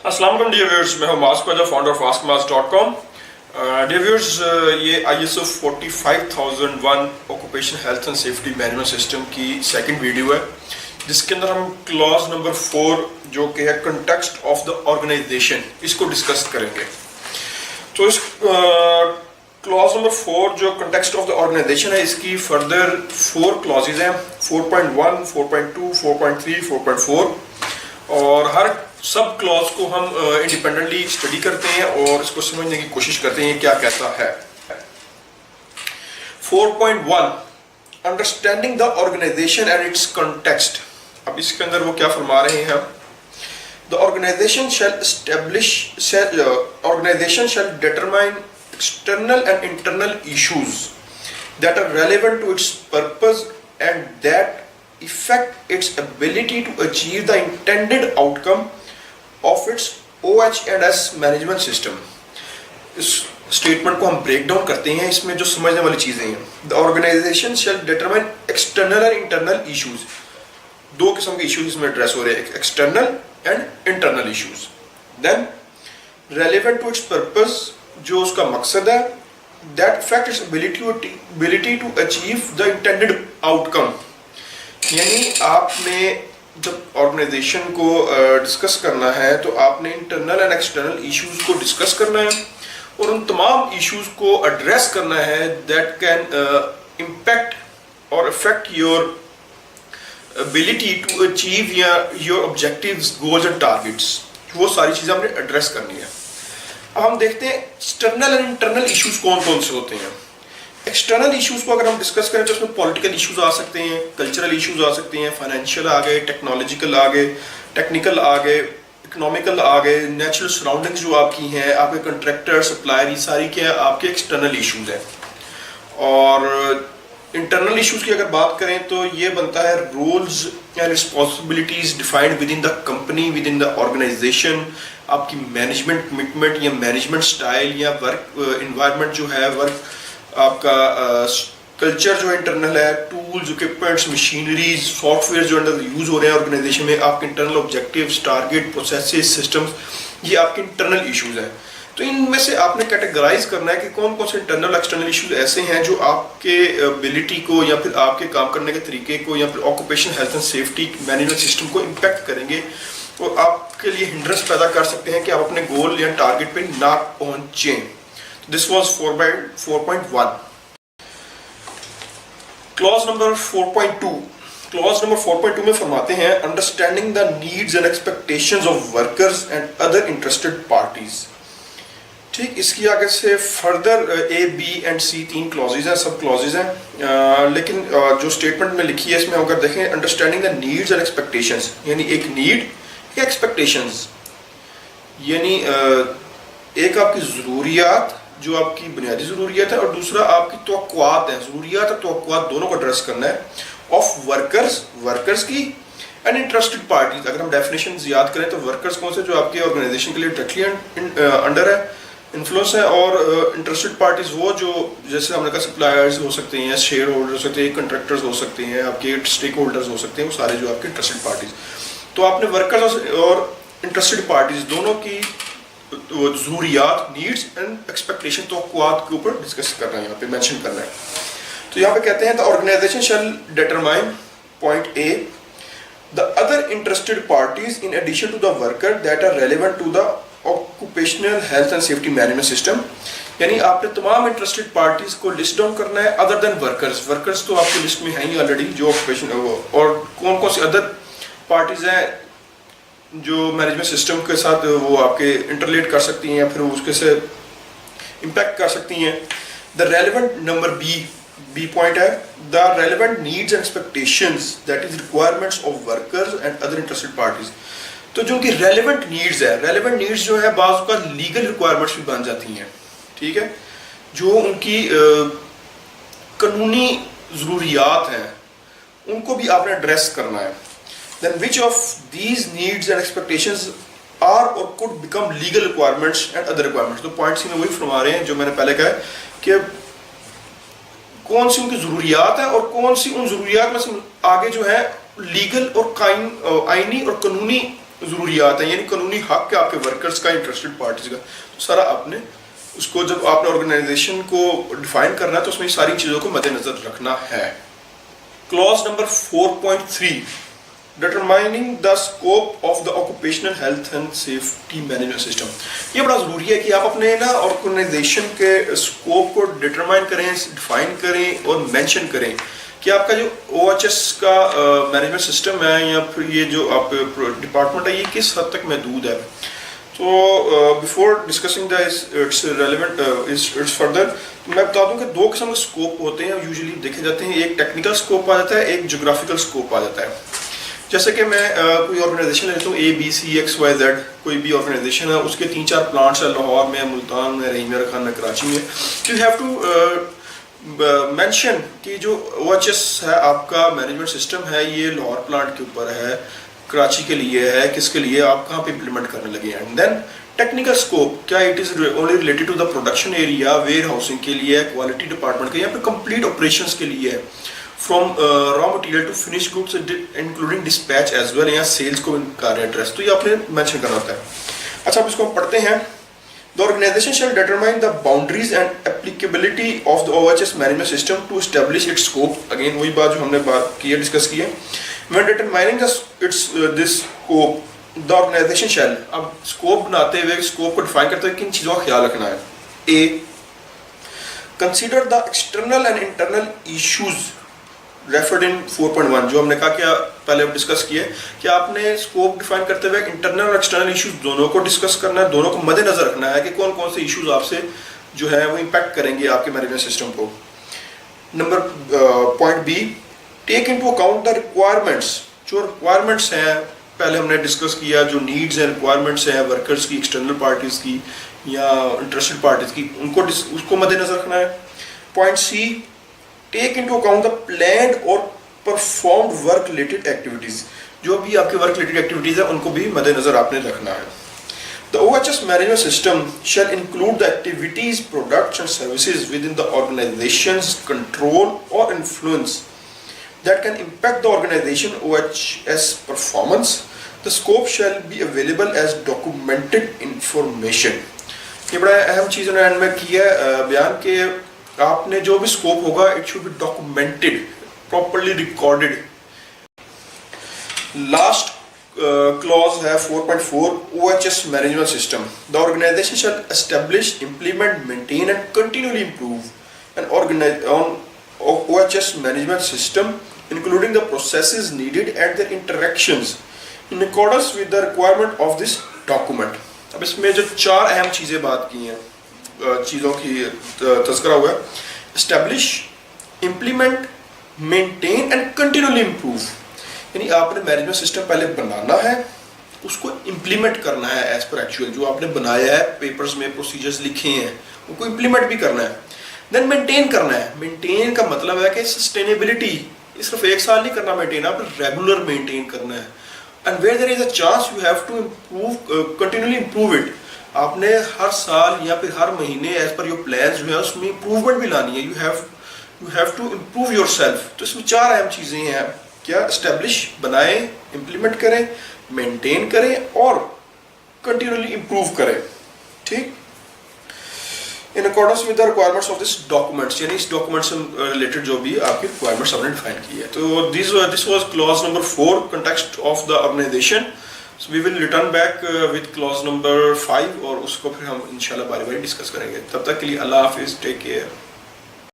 अस्सलाम वालेकुम dear viewers, मैं हूं Maaz Khwaja, founder of askmaaz.com। Dear viewers, ये ISO 45001 occupational health and safety management system की सेकंड वीडियो है, जिसके अंदर हम क्लॉज नंबर 4 जो कि है कंटेक्स्ट ऑफ द ऑर्गेनाइजेशन, इसको डिस्कस करेंगे। तो इस क्लॉज नंबर 4 जो कंटेक्स्ट ऑफ द ऑर्गेनाइजेशन है, इसकी फर्दर 4 क्लॉजेज हैं, 4.1, 4.2, 4.3, 4.4, और हर सब क्लॉज को हम इंडिपेंडेंटली स्टडी करते हैं और इसको समझने की कोशिश करते हैं क्या कहता है। 4.1 understanding the organisation and its context. अब इसके अंदर वो क्या फरमा रहे हैं, the organisation shall determine external and internal issues that are relevant to its purpose and that affect its ability to achieve the intended outcome of its OH&S management system। इस statement को हम ब्रेक डाउन करते हैं, इसमें जो समझने वाली चीजें हैं। The organisation shall determine external and internal issues. दो किस्म के इश्यूज इसमें एड्रेस हो रहे हैं, external and internal issues. Then relevant to its purpose, जो उसका मकसद है, that affect its ability to achieve the intended outcome। यानी आपने जब ऑर्गेनाइजेशन को डिस्कस करना है तो आपने इंटरनल एंड एक्सटर्नल इश्यूज को डिस्कस करना है और उन तमाम इश्यूज को एड्रेस करना है दैट कैन इम्पैक्ट और affect your ability to achieve your objectives, goals and targets. वो सारी चीज़ें हमने एड्रेस करनी है। अब हम देखते हैं एक्सटर्नल एंड इंटरनल इश्यूज कौन कौन से होते हैं। एक्सटर्नल इश्यूज को अगर हम डिस्कस करें तो उसमें पॉलिटिकल इश्यूज आ सकते हैं, कल्चरल इश्यूज आ सकते हैं, फाइनेंशियल आ गए, टेक्नोलॉजिकल आ गए, टेक्निकल आ गए, इकोनॉमिकल आ गए, नेचुरल सराउंडिंग्स जो आपकी हैं, आपके कंट्रैक्टर, सप्लायर, ये सारी क्या है आपके एक्सटर्नल इश्यूज हैं। और इंटरनल इश्यूज की अगर बात करें तो ये बनता है roles and responsibilities defined within the company, within the organisation, आपकी मैनेजमेंट कमिटमेंट या मैनेजमेंट स्टाइल या वर्क इन्वायरमेंट जो है, वर्क आपका कल्चर जो इंटरनल है, टूल्स, इक्विपमेंट्स, मशीनरीज, सॉफ्टवेयर जो अंडर यूज हो रहे हैं ऑर्गेनाइजेशन में, आपके internal objectives, target, processes, systems, ये आपके इंटरनल इश्यूज हैं। तो इनमें से आपने कैटेगराइज करना है कि कौन कौन से इंटरनल एक्सटर्नल इश्यूज ऐसे हैं जो आपके एबिलिटी को या फिर आपके काम करने के तरीके को या फिर occupational health and safety management system को इम्पैक्ट करेंगे और आपके लिए हिंड्रेंस पैदा कर सकते हैं कि आप अपने गोल या टारगेट पे ना पहुंचें। This was 4.1. Clause number 4.2. Clause number 4.2 में फरमाते हैं understanding the needs and expectations of workers and other interested parties। ठीक, इसकी आगे से further A, B and C 3 clauses हैं, सब क्लॉजेज हैं, लेकिन जो स्टेटमेंट में लिखी है इसमें अगर देखें understanding the needs and expectations, यानी एक नीड, एक एक्सपेक्टेशंस, यानी एक आपकी ज़रूरियात जो आपकी बुनियादी ज़रूरियत है और दूसरा आपकी तवक्कुआत है। ज़रूरियात और तवक्कुआत दोनों को एड्रेस करना है ऑफ वर्कर्स की एंड इंटरेस्टेड पार्टीज। अगर हम डेफिनेशन याद करें तो वर्कर्स कौन से, जो आपके ऑर्गेनाइजेशन के लिए डायरेक्टली अंडर है, इन्फ्लुएंस है, और इंटरेस्टेड पार्टीज वो जो जैसे हमने कहा सप्लायर्स हो सकते हैं, शेयर होल्डर्स हो सकते हैं, कंट्रैक्टर्स हो सकते हैं, आपके स्टेक होल्डर्स हो सकते हैं, वो सारे जो आपके इंटरेस्टेड पार्टीज। तो आपने वर्कर्स और इंटरेस्टेड पार्टीज दोनों की ज़रूरियात, नीड्स एंड एक्सपेक्टेशन, तवक्कुआत के ऊपर डिस्कस करना है, यहाँ पे मेंशन करना है। तो यहाँ पे कहते हैं the organisation shall determine, point A, the other interested parties in addition to the worker that are relevant to the occupational health and safety management system. यानी आपने तमाम इंटरेस्टेड पार्टीज को लिस्ट डाउन करना है अदर देन वर्कर्स। वर्कर्स तो आपकी list में हैं ही ऑलरेडी जो ऑक्यूपेशन, और कौन कौन सी अदर पार्टीज हैं जो मैनेजमेंट सिस्टम के साथ वो आपके इंटरलेट कर सकती हैं या फिर उसके से इम्पैक्ट कर सकती हैं। The relevant number B point है, the relevant needs and expectations that is requirements of workers and other interested parties. तो जो उनकी रेलेवेंट नीड्स है, रेलेवेंट नीड्स जो है बाज़ का लीगल रिक्वायरमेंट्स भी बन जाती हैं, ठीक है, जो उनकी कानूनी ज़रूरियात हैं उनको भी आपने एड्रेस करना है। Then which of these needs and expectations are or could become legal requirements and other requirements। तो पॉइंट्स में वही फरमा रहे हैं जो मैंने पहले कहा कि कौन सी उनकी ज़रूरियात है और कौन सी उन ज़रूरियात में से आगे जो है लीगल और आईनी और कानूनी ज़रूरियात हैं, यानी कानूनी हक है आपके वर्कर्स का, इंटरेस्टेड पार्टीज का, तो सारा आपने उसको जब आपने ऑर्गेनाइजेशन को डिफाइन करना है तो उसमें सारी चीज़ों को मद्देनजर रखना है। Clause number 4.3 determining the scope of the occupational health and safety management system. ये बड़ा ज़रूरी है कि आप अपने ना ऑर्गेनाइजेशन के स्कोप को डिटरमाइन करें, डिफाइन करें और मेंशन करें कि आपका जो OHS का मैनेजमेंट सिस्टम है या फिर ये जो आप डिपार्टमेंट है ये किस हद तक महदूद है। तो before discussing the it's relevant it's further, मैं बता दूं कि दो किस्म के स्कोप होते हैं यूजुअली देखे जाते हैं। एक टेक्निकल स्कोप आ जाता है, एक ज्योग्राफिकल स्कोप आ जाता है। जैसे कि मैं कोई ऑर्गेनाइजेशन लेता हूँ ABCXYZ, कोई भी ऑर्गेनाइजेशन है, उसके 3-4 प्लांट्स है लाहौर में, मुल्तान में, रहीम खान में, कराची में। यू हैव टू मेंशन कि जो OHS है आपका मैनेजमेंट सिस्टम है ये लाहौर प्लांट के ऊपर है, कराची के लिए है, किसके लिए, आप कहाँ पे इम्प्लीमेंट करने लगे हैं। एंड देन टेक्निकल स्कोप, क्या it is only related to the production area, warehousing के लिए, क्वालिटी डिपार्टमेंट के, या फिर कंप्लीट ऑपरेशंस के लिए है, from raw material to finish goods including dispatch as well, या सेल्स को कर एड्रेस, तो ये आपने मेंशन करना होता है। अच्छा, अब इसको हम पढ़ते हैं। The organisation shall determine the boundaries and applicability of the OHS management system to establish its scope. Again वही बात जो हमने बात की है, डिस्कस की है। When determining this scope, the organization shall, अब स्कोप बनाते हुए, स्कोप को डिफाइन करते हुए किन चीज़ों का ख्याल रखना है। A, consider the external and internal issues referred in 4.1, जो हमने कहा कि पहले डिस्कस किए कि आपने स्कोप डिफाइन करते हुए इंटरनल और एक्सटर्नल इश्यूज दोनों को डिस्कस करना है, दोनों को मद्देनजर रखना है कि कौन कौन से इश्यूज आपसे जो है वो इम्पैक्ट करेंगे आपके मैनेजमेंट सिस्टम को। Number point B, take into account the requirements, जो रिक्वायरमेंट्स हैं पहले हमने डिस्कस किया, जो नीड्स एंड रिक्वायरमेंट्स हैं वर्कर्स की, एक्सटर्नल पार्टीज की या इंटरेस्टेड पार्टीज की, उनको उसको मद्देनजर रखना है। Point C, take into account the planned और परफॉर्म्ड वर्क रिलेटेड एक्टिविटीज, जो भी आपके वर्क रिलेटेड एक्टिविटीज है उनको भी मद्देनजर आपने रखना है। The OHS management system shall include the activities, products and services within the organization's control or influence that can impact the organization OHS performance. The scope shall be available as documented information. ये बड़ा अहम चीज़ उन्होंने में किया बयान के आपने जो भी स्कोप होगा it should be documented, properly recorded. Last clause है 4.4 OHS management system. The organization shall establish, implement, maintain and continually improve an OHS management system including the processes needed and their interactions in accordance with the requirement of this document. अब इसमें जो चार अहम चीज़ें बात की हैं, चीज़ों की तज़किरा हुआ है, establish, implement, maintain and continually improve, यानी आपने मैनेजमेंट सिस्टम पहले बनाना है, उसको इम्प्लीमेंट करना है एज पर एक्चुअल जो आपने बनाया है, पेपर्स में प्रोसीजर्स लिखे हैं उनको इम्प्लीमेंट भी करना है। देन मेंटेन करना है। मेंटेन का मतलब है कि सस्टेनेबिलिटी, सिर्फ एक साल नहीं करना मेंटेन, आपने रेगुलर मेंटेन करना है। And where there is a chance you have to improve, continuously improve it, आपने हर साल या फिर हर महीने एज पर योर प्लान जो है उसमें इम्प्रूवमेंट भी लानी है। You have to improve yourself. तो इसमें चार अहम चीज़ें हैं, क्या, एस्टेब्लिश बनाएं, इम्प्लीमेंट करें, मेंटेन करें और कंटिन्यूली इम्प्रूव करें। ठीक, in accordance with the requirements of this documents, यानी इस डॉक्यूमेंट से रिलेटेड जो भी आपकी रिक्वायरमेंट्स आपने डिफाइन की है। तो this was clause number 4, context of the organisation. We will return back with clause number 5 और उसको फिर हम इंशाल्लाह बारी बारी डिस्कस करेंगे। तब तक के लिए अल्लाह हाफिज़, टेक केयर।